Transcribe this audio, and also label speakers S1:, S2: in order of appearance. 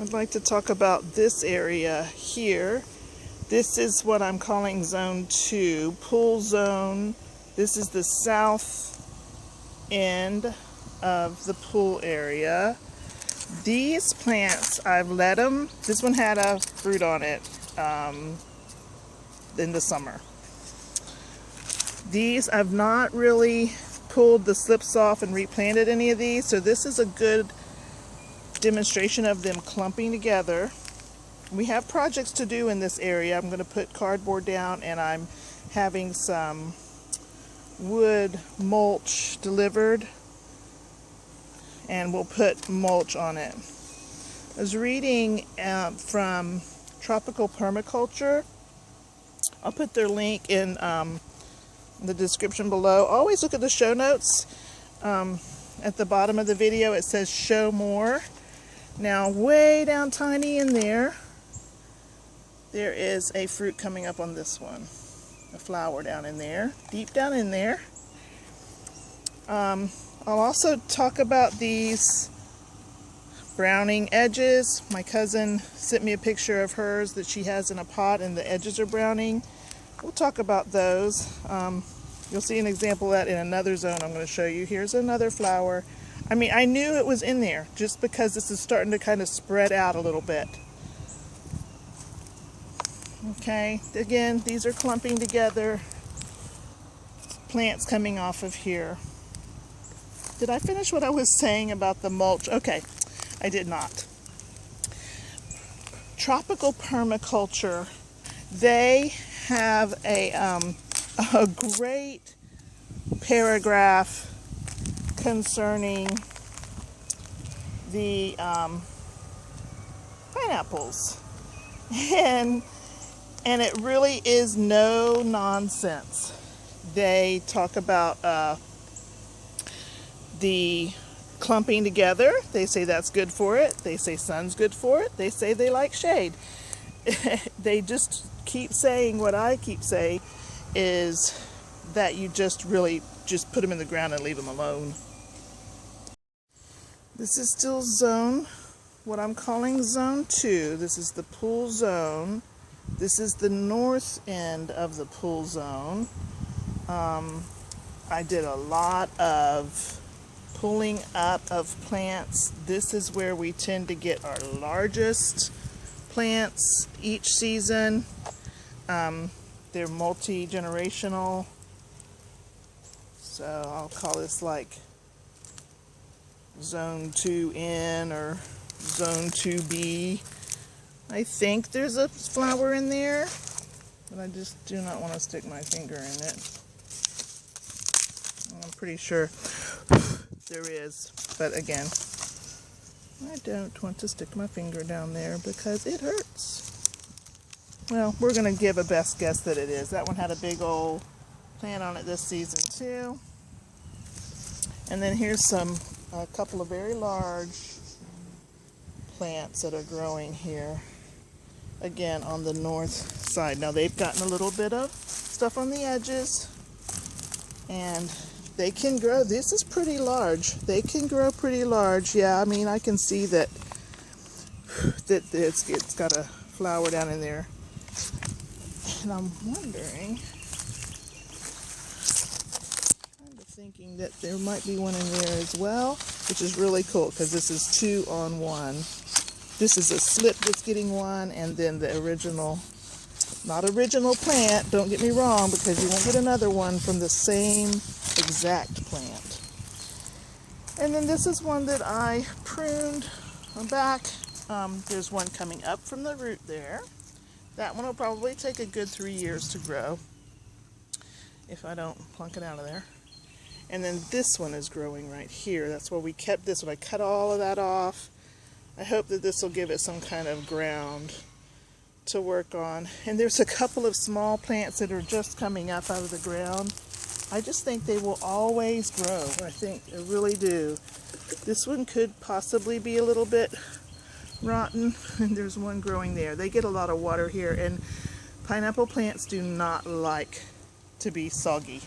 S1: I'd like to talk about this area here. This is what I'm calling Zone 2, Pool Zone. This is the south end of the pool area. These plants, I've let them, this one had a fruit on it in the summer. These, I've not really pulled the slips off and replanted any of these, so this is a good demonstration of them clumping together. We have projects to do in this area. I'm going to put cardboard down, and I'm having some wood mulch delivered, and we'll put mulch on it. I was reading from Tropical Permaculture. I'll put their link in the description below. Always look at the show notes. At the bottom of the video it says show more. Now way down tiny in there, there is a fruit coming up on this one. A flower down in there, deep down in there. I'll also talk about these browning edges. My cousin sent me a picture of hers that she has in a pot and the edges are browning. We'll talk about those. You'll see an example of that in another zone I'm going to show you. Here's another flower. I mean, I knew it was in there just because this is starting to kind of spread out a little bit. Okay, again, these are clumping together. Plants coming off of here. Did I finish what I was saying about the mulch? Okay, I did not. Tropical Permaculture, they have a great paragraph concerning the pineapples, and it really is no nonsense. They talk about the clumping together. They say that's good for it. They say sun's good for it. They say they like shade. They just keep saying what I keep saying is that you just really just put them in the ground and leave them alone. This is still zone, what I'm calling Zone 2. This is the pool zone. This is the north end of the pool zone. I did a lot of pulling up of plants. This is where we tend to get our largest plants each season. They're multi-generational. So I'll call this like Zone 2N or Zone 2B. I think there's a flower in there, but I just do not want to stick my finger in it. I'm pretty sure there is, but again, I don't want to stick my finger down there because it hurts. Well, we're going to give a best guess that it is. That one had a big old plant on it this season too. And then here's a couple of very large plants that are growing here. Again, on the north side. Now they've gotten a little bit of stuff on the edges, and they can grow. This is pretty large. They can grow pretty large. Yeah, I mean, I can see that it's got a flower down in there. And I'm wondering, kind of thinking that there might be one in there as well, which is really cool because this is 2 on 1. This is a slip that's getting one, and then the original, not original plant, don't get me wrong, because you won't get another one from the same exact plant. And then this is one that I pruned back. There's one coming up from the root there. That one will probably take a good 3 years to grow if I don't plunk it out of there. And then this one is growing right here. That's where we kept this one. I cut all of that off. I hope that this will give it some kind of ground to work on. And there's a couple of small plants that are just coming up out of the ground. I just think they will always grow. I think I really do. This one could possibly be a little bit rotten, and there's one growing there. They get a lot of water here, and pineapple plants do not like to be soggy.